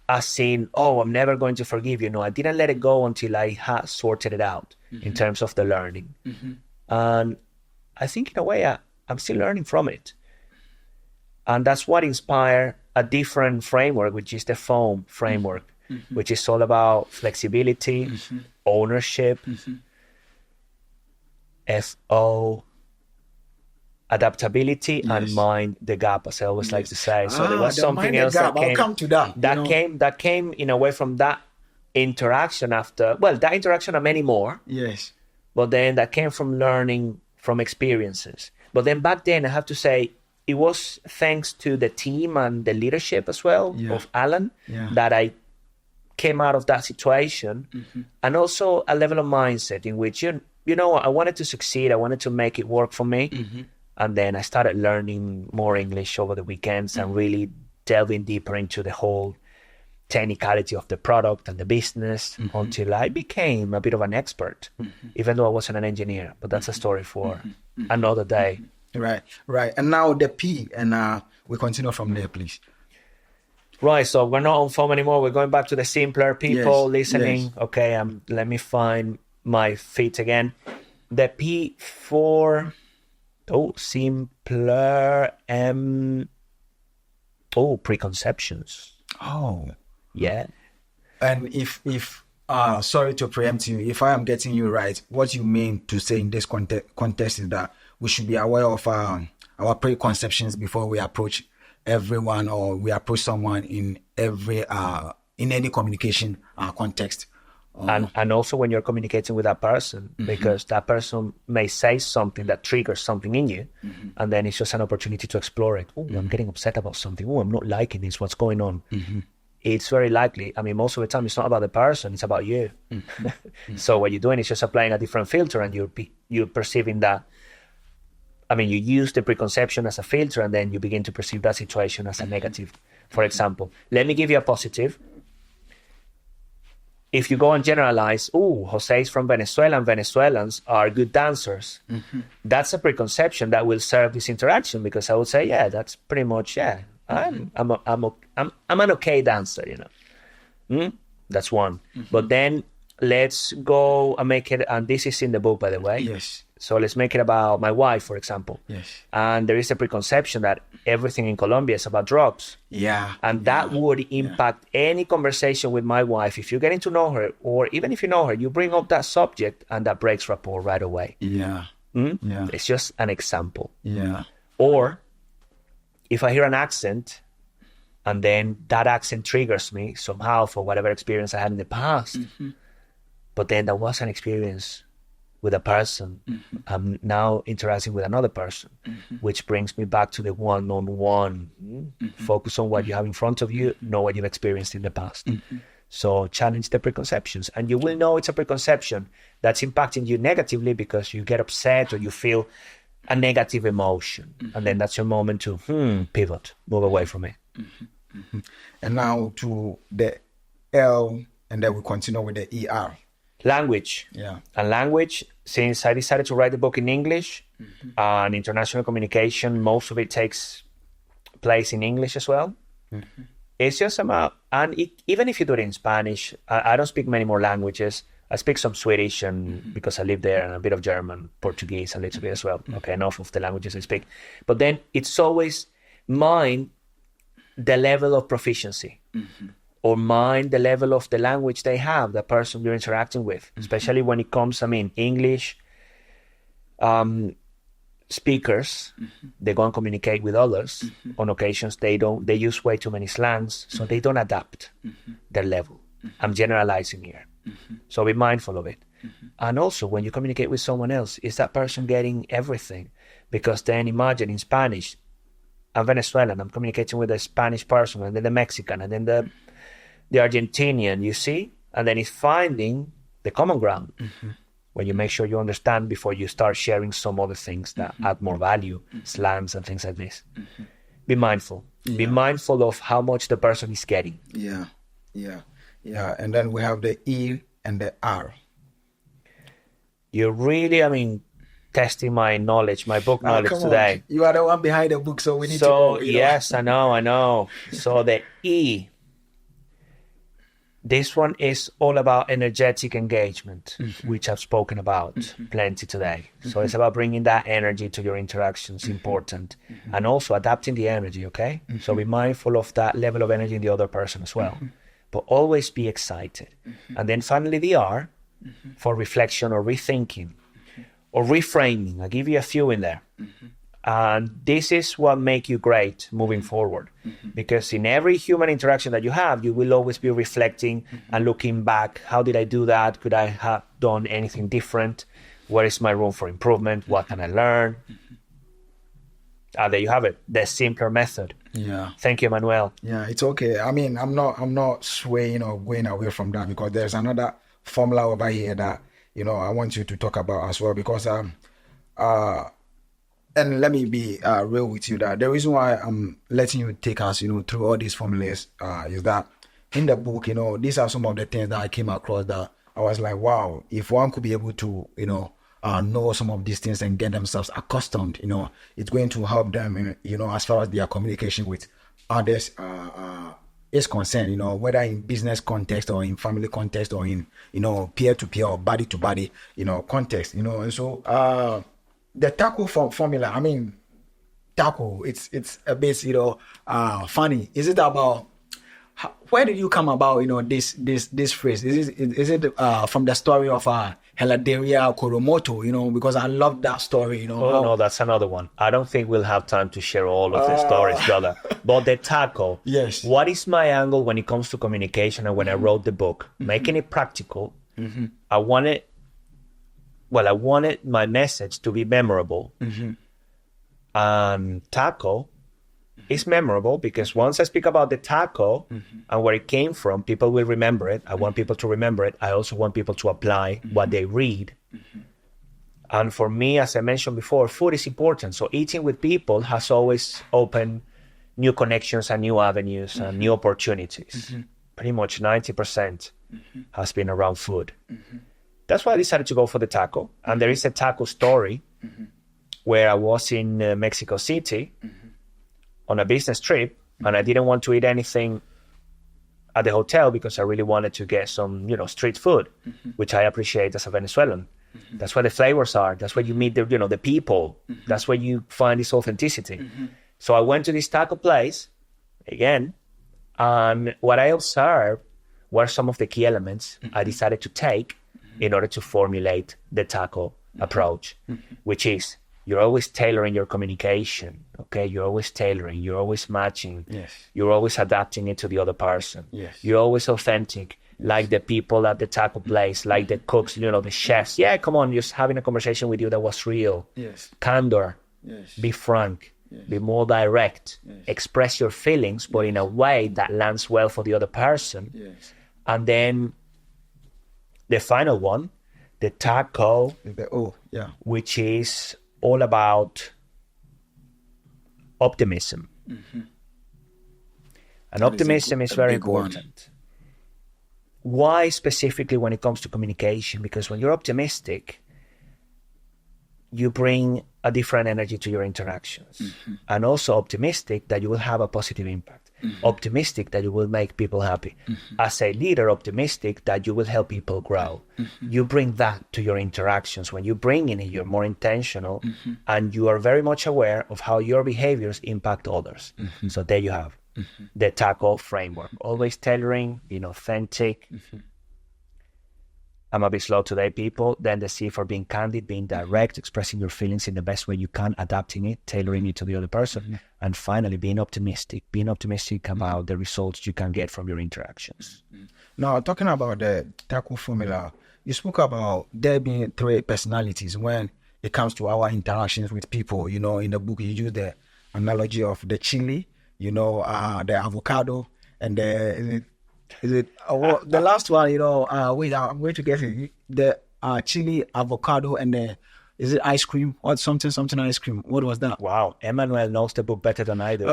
A: as in, oh, I'm never going to forgive you. No, I didn't let it go until I had sorted it out in terms of the learning. And I think in a way, I'm still learning from it. And that's what inspired a different framework, which is the FOAM framework, which is all about flexibility, ownership, FO, adaptability, and mind the gap, as I always like to say. So there was something else that came.
B: I'll come to that.
A: That came in a way from that interaction after. Well, that interaction and many more.
B: Yes.
A: But then that came from learning from experiences. But then back then, I have to say, it was thanks to the team and the leadership as well of Alan that I came out of that situation, and also a level of mindset in which I wanted to succeed. I wanted to make it work for me. And then I started learning more English over the weekends and really delving deeper into the whole technicality of the product and the business until I became a bit of an expert, even though I wasn't an engineer. But that's a story for another day.
B: Right. And now the P, and we continue from there, please.
A: Right, so we're not on FOAM anymore. We're going back to the simpler people listening. Yes. Okay, let me find my feet again. The P for... S.I.M.P.L.E.R. Preconceptions.
B: Oh.
A: Yeah.
B: And if sorry to preempt you, if I am getting you right, what you mean to say in this context is that we should be aware of our preconceptions before we approach everyone or we approach someone in any communication context.
A: And also when you're communicating with that person, because that person may say something that triggers something in you, and then it's just an opportunity to explore it. Oh, I'm getting upset about something. Oh, I'm not liking this. What's going on? It's very likely, I mean, most of the time it's not about the person, it's about you. So what you're doing is just applying a different filter, and you're perceiving that. I mean, you use the preconception as a filter, and then you begin to perceive that situation as a negative. For example, let me give you a positive. If you go and generalize, Jose is from Venezuela and Venezuelans are good dancers. That's a preconception that will serve this interaction, because I would say, yeah, that's pretty much, yeah, I'm an okay dancer, you know. That's one. But then let's go and make it, and this is in the book, by the way.
B: Yes.
A: So let's make it about my wife, for example.
B: Yes.
A: And there is a preconception that everything in Colombia is about drugs.
B: Yeah.
A: And that would impact any conversation with my wife. If you're getting to know her, or even if you know her, you bring up that subject, and that breaks rapport right away.
B: Yeah.
A: Yeah. It's just an example.
B: Yeah.
A: Or if I hear an accent, and then that accent triggers me somehow for whatever experience I had in the past, but then that was an experience with a person. I'm now interacting with another person, which brings me back to the one-on-one. Focus on what you have in front of you, know what you've experienced in the past. So challenge the preconceptions, and you will know it's a preconception that's impacting you negatively, because you get upset or you feel a negative emotion. And then that's your moment to pivot, move away from it.
B: And now to the L, and then we continue with the ER.
A: Language.
B: Yeah.
A: And language, since I decided to write the book in English, and international communication, most of it takes place in English as well. It's just about, and even if you do it in Spanish, I don't speak many more languages. I speak some Swedish, and because I live there, and a bit of German, Portuguese, a little bit as well. Okay, enough of the languages I speak. But then it's always mind the level of proficiency, or mind the level of the language they have, the person you're interacting with, especially when it comes, I mean, English speakers, they go and communicate with others. On occasions, they use way too many slangs, so they don't adapt their level. I'm generalizing here. So be mindful of it. And also, when you communicate with someone else, is that person getting everything? Because then imagine in Spanish, I'm Venezuelan, I'm communicating with a Spanish person, and then the Mexican, and then the Argentinian, you see? And then it's finding the common ground when you make sure you understand before you start sharing some other things that add more value, slangs and things like this. Be mindful. Be mindful of how much the person is getting.
B: Yeah. And then we have the E and the R.
A: You're really, I mean, testing my knowledge, my book knowledge today.
B: You are the one behind the book, so we need to know.
A: Yes, I know. So the E, this one is all about energetic engagement, which I've spoken about plenty today. So it's about bringing that energy to your interactions, important. And also adapting the energy, okay? So be mindful of that level of energy in the other person as well. But always be excited. And then finally the R, for reflection or rethinking or reframing. I'll give you a few in there. And this is what makes you great moving forward. Because in every human interaction that you have, you will always be reflecting and looking back. How did I do that? Could I have done anything different? Where is my room for improvement? What can I learn? There you have it. The simpler method.
B: Yeah.
A: Thank you, Manuel.
B: Yeah, it's okay. I mean, I'm not swaying or going away from that, because there's another formula over here that, I want you to talk about as well, because and let me be real with you, that the reason why I'm letting you take us, through all these formulas is that in the book, these are some of the things that I came across that I was like, wow, if one could be able to, know some of these things and get themselves accustomed, it's going to help them, as far as their communication with others is concerned, whether in business context or in family context or in, peer-to-peer or body-to-body, context, and so the T.A.C.O formula, I mean, T.A.C.O, it's a bit, funny. Is it about, where did you come about, this phrase? Is it from the story of Heladeria Koromoto, because I love that story,
A: Oh, no, that's another one. I don't think we'll have time to share all of the stories, brother. But the T.A.C.O,
B: Yes.
A: what is my angle when it comes to communication and when I wrote the book? Making it practical. I wanted my message to be memorable. And T.A.C.O is memorable because once I speak about the T.A.C.O and where it came from, people will remember it. I want people to remember it. I also want people to apply what they read. And for me, as I mentioned before, food is important. So eating with people has always opened new connections and new avenues and new opportunities. Pretty much 90% has been around food. That's why I decided to go for the T.A.C.O. And there is a T.A.C.O story where I was in Mexico City on a business trip, and I didn't want to eat anything at the hotel because I really wanted to get some, street food, which I appreciate as a Venezuelan. That's where the flavors are. That's where you meet the people. That's where you find this authenticity. So I went to this taco place again, and what I observed were some of the key elements I decided to take in order to formulate the T.A.C.O approach, which is you're always tailoring your communication. Okay, you're always tailoring. You're always matching.
B: Yes.
A: You're always adapting it to the other person.
B: Yes.
A: You're always authentic. Like the people at the T.A.C.O place, like the cooks, the chefs. Yeah, come on, just having a conversation with you that was real.
B: Yes.
A: Candor.
B: Yes.
A: Be frank.
B: Yes.
A: Be more direct.
B: Yes.
A: Express your feelings, but in a way that lands well for the other person.
B: Yes.
A: And then the final one, the T.A.C.O, which is all about optimism. And optimism is very important. Why specifically when it comes to communication? Because when you're optimistic, you bring a different energy to your interactions. And also optimistic that you will have a positive impact. Optimistic that you will make people happy. As a leader, optimistic that you will help people grow. You bring that to your interactions. When you bring in it, you're more intentional and you are very much aware of how your behaviors impact others. So there you have the T.A.C.O framework. Always tailoring, being authentic. I'm a bit slow today, people. Then the C for being candid, being direct, expressing your feelings in the best way you can, adapting it, tailoring it to the other person. And finally, being optimistic about the results you can get from your interactions.
B: Now, talking about the T.A.C.O formula, you spoke about there being 3 personalities when it comes to our interactions with people. In the book, you use the analogy of the chili, the avocado, and the last one, wait, I'm going to get it. The chili, avocado, and is it ice cream or something ice cream? What was that?
A: Wow, Emmanuel knows the book better than I do.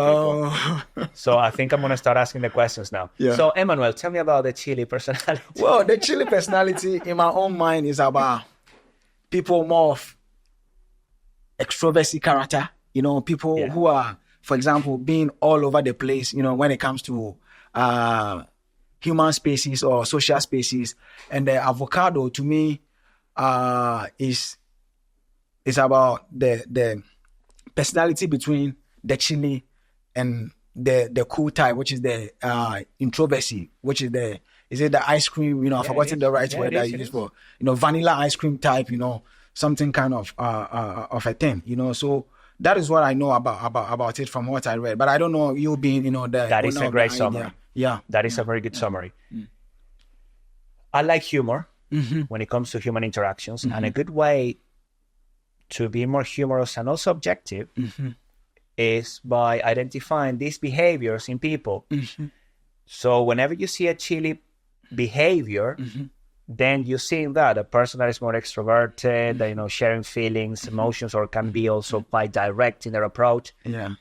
A: So I think I'm going to start asking the questions now.
B: Yeah.
A: So Emmanuel, tell me about the chili personality.
B: Well, the chili personality in my own mind is about people more of extroverted character. People who are, for example, being all over the place, when it comes to human spaces or social spaces. And the avocado to me is about the personality between the chili and the cool type, which is the introversy, which is the ice cream, I've forgotten the right word I use for, vanilla ice cream type, something kind of a thing, so that is what I know about it from what I read. But I don't know you being,
A: that is a great summary.
B: Yeah.
A: That is a very good summary. I like humor when it comes to human interactions. And a good way to be more humorous and also objective is by identifying these behaviors in people. So whenever you see a chili behavior, then you see that a person that is more extroverted, that, sharing feelings, emotions, or can be also quite direct in their approach.
B: Yeah.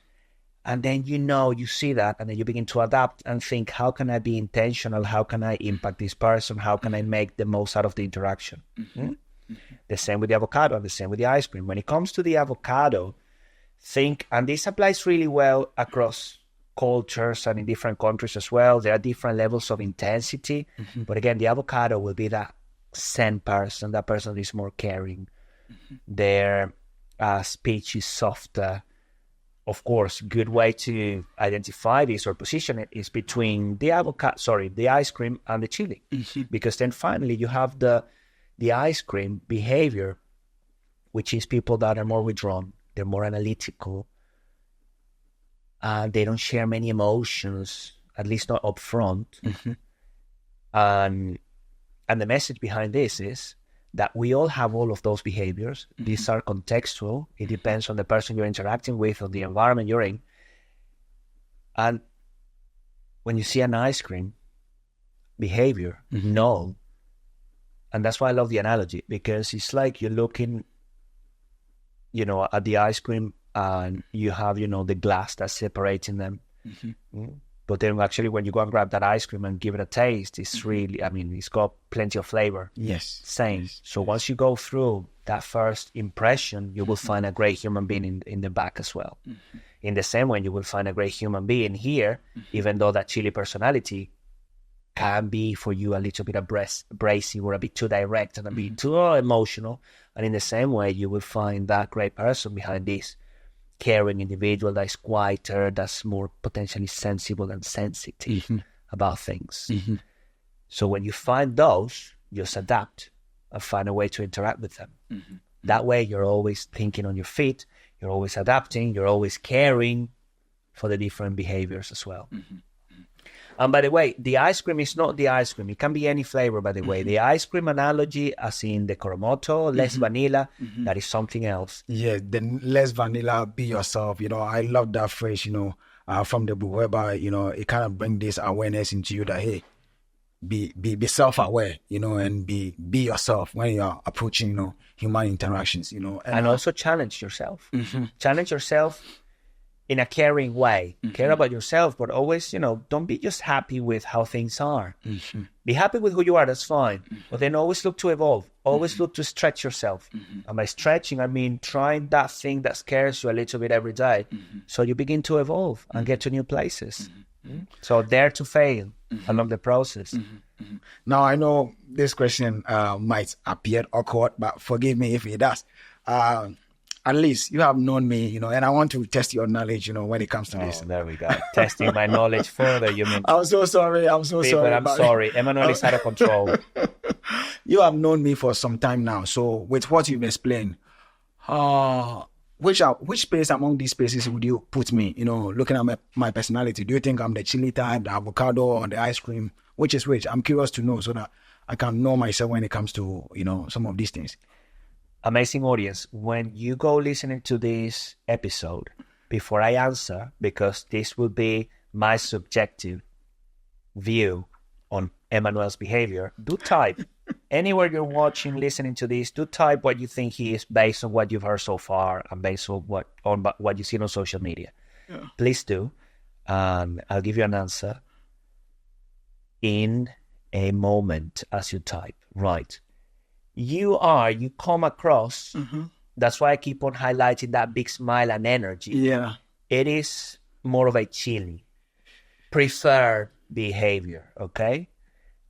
A: And then, you see that, and then you begin to adapt and think, how can I be intentional? How can I impact this person? How can I make the most out of the interaction? The same with the avocado, and the same with the ice cream. When it comes to the avocado, think, and this applies really well across cultures and in different countries as well. There are different levels of intensity. But again, the avocado will be that Zen person, that person that is more caring. Their speech is softer. Of course, good way to identify this or position it is between the ice cream and the chili. Because then finally you have the the ice cream behavior, which is people that are more withdrawn, they're more analytical, they don't share many emotions, at least not upfront. And the message behind this is that we all have all of those behaviors. These are contextual. It depends on the person you're interacting with or the environment you're in. And when you see an ice cream behavior, no. And that's why I love the analogy, because it's like you're looking, at the ice cream and you have, the glass that's separating them. But then actually when you go and grab that ice cream and give it a taste, it's really, it's got plenty of flavor.
B: Yes.
A: Same.
B: Yes.
A: So once you go through that first impression, you will find a great human being in the back as well. In the same way, you will find a great human being here, even though that chilly personality can be for you a little bit abrasive or a bit too direct and a bit too emotional. And in the same way, you will find that great person behind this caring individual that is quieter, that's more potentially sensible and sensitive about things. So when you find those, just adapt and find a way to interact with them. That way, you're always thinking on your feet, you're always adapting, you're always caring for the different behaviors as well. And by the way, the ice cream is not the ice cream. It can be any flavor, by the way. The ice cream analogy, as in the Coromoto, less vanilla, that is something else.
B: Yeah, the less vanilla, be yourself. I love that phrase, from the book, whereby, it kind of brings this awareness into you that, hey, be self-aware, and be yourself when you're approaching, human interactions,
A: And also challenge yourself. Challenge yourself in a caring way. Care about yourself, but always, don't be just happy with how things are. Be happy with who you are, that's fine. But then always look to evolve. Always look to stretch yourself. And by stretching, I mean trying that thing that scares you a little bit every day. So you begin to evolve and get to new places. So dare to fail along the process.
B: Now, I know this question might appear awkward, but forgive me if it does. At least you have known me, and I want to test your knowledge, when it comes to this.
A: There we go. Testing my knowledge further, you mean?
B: I'm so sorry. I'm so sorry.
A: I'm sorry. Emmanuel is out of control.
B: You have known me for some time now. So with what you've explained, which space among these spaces would you put me, looking at my personality? Do you think I'm the chili type, the avocado, or the ice cream? Which is which? I'm curious to know so that I can know myself when it comes to, some of these things.
A: Amazing audience, when you go listening to this episode, before I answer, because this will be my subjective view on Emmanuel's behavior, do type. Anywhere you're watching, listening to this, do type what you think he is based on what you've heard so far and based on what you've seen on social media. Please do. I'll give you an answer in a moment as you type. Right. You come across, that's why I keep on highlighting that big smile and energy.
B: Yeah.
A: It is more of a chilly, preferred behavior, okay?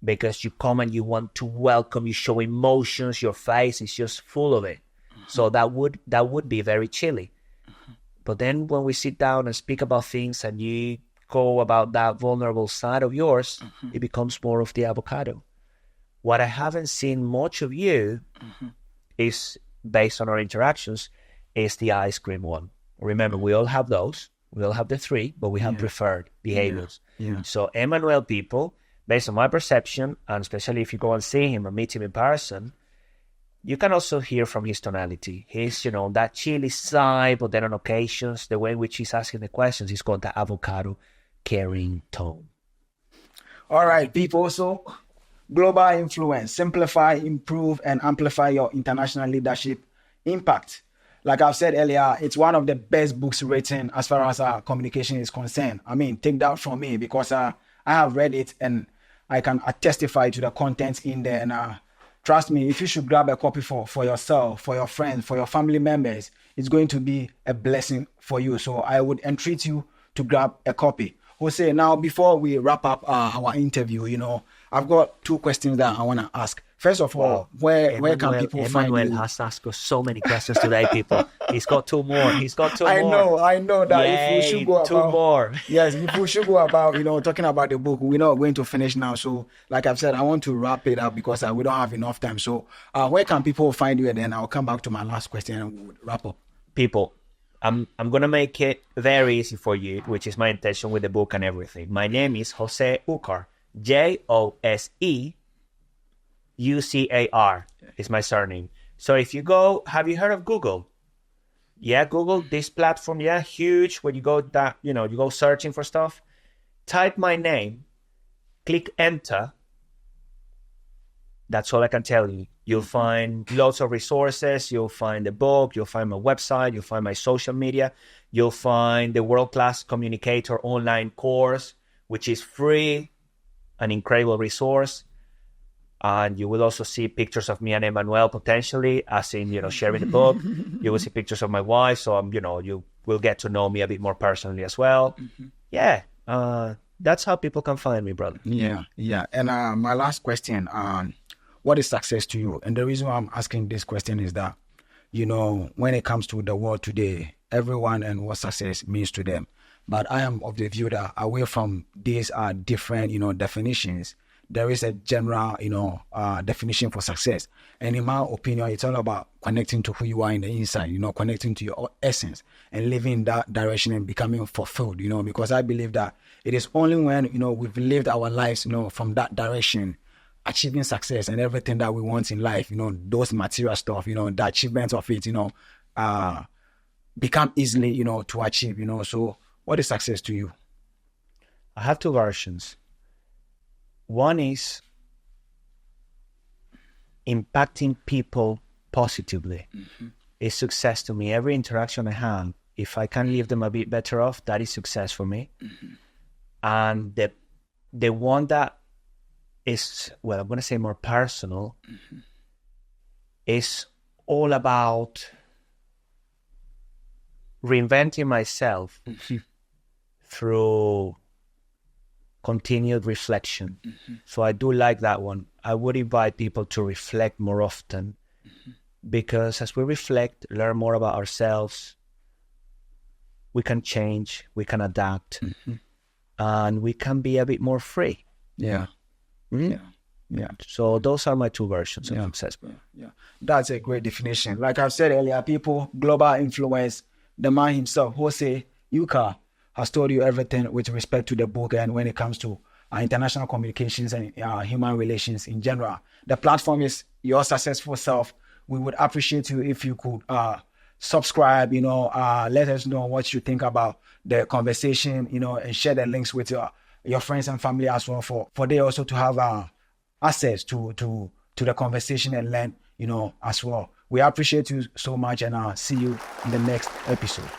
A: Because you come and you want to welcome, you show emotions, your face is just full of it. So that would be very chilly. But then when we sit down and speak about things and you go about that vulnerable side of yours, it becomes more of the avocado. What I haven't seen much of you is, based on our interactions, is the ice cream one. Remember, we all have those. We all have the three, but we have preferred behaviors. So Emmanuel people, based on my perception, and especially if you go and see him and meet him in person, you can also hear from his tonality. He's, that chilly side, but then on occasions, the way in which he's asking the questions, he's got that avocado caring tone.
B: All right, people. So global influence, simplify, improve, and amplify your international leadership impact. Like I've said earlier, it's one of the best books written as far as communication is concerned. Take that from me, because I have read it and I can testify to the contents in there. And trust me, if you should grab a copy for yourself, for your friends, for your family members, it's going to be a blessing for you. So I would entreat you to grab a copy. Jose, now before we wrap up our interview, I've got 2 questions that I want to ask. First of all, where can people find you?
A: Emmanuel has asked us so many questions today, people. He's got 2 more.
B: I know that if we should go
A: 2
B: about
A: more.
B: yes, if we should go about talking about the book, we're not going to finish now. So, like I've said, I want to wrap it up because we don't have enough time. So, where can people find you? And then I'll come back to my last question and we'll wrap up.
A: People, I'm gonna make it very easy for you, which is my intention with the book and everything. My name is Jose Ucar. Joseucar is my surname. So if you go, have you heard of Google? Yeah, Google, this platform, huge. When you go that, you go searching for stuff, type my name, click enter. That's all I can tell you. You'll find lots of resources. You'll find the book. You'll find my website. You'll find my social media. You'll find the world-class communicator online course, which is free, an incredible resource. And you will also see pictures of me and Emmanuel potentially, as in, sharing the book. You will see pictures of my wife. So, you will get to know me a bit more personally as well. Yeah. That's how people can find me, brother.
B: Yeah. And my last question, what is success to you? And the reason why I'm asking this question is that, when it comes to the world today, everyone and what success means to them. But I am of the view that away from these different, definitions, there is a general, definition for success. And in my opinion, it's all about connecting to who you are in the inside, connecting to your essence and living in that direction and becoming fulfilled, because I believe that it is only when, we've lived our lives, from that direction, achieving success and everything that we want in life, those material stuff, the achievements of it, become easily, to achieve, So what is success to you?
A: I have 2 versions. One is impacting people positively. Is success to me. Every interaction I have, if I can leave them a bit better off, that is success for me. And the one that is, well, I'm going to say more personal, is all about reinventing myself through continued reflection. So I do like that one. I would invite people to reflect more often, because as we reflect, learn more about ourselves, we can change, we can adapt, and we can be a bit more free.
B: Yeah.
A: So those are my 2 versions of success.
B: Yeah. That's a great definition. Like I've said earlier, people, global influence, the man himself, Jose Ucar, has told you everything with respect to the book and when it comes to international communications and human relations in general. The platform is Your Successful Self. We would appreciate you if you could subscribe, let us know what you think about the conversation, and share the links with your friends and family as well for they also to have access to the conversation and learn, as well. We appreciate you so much, and see you in the next episode.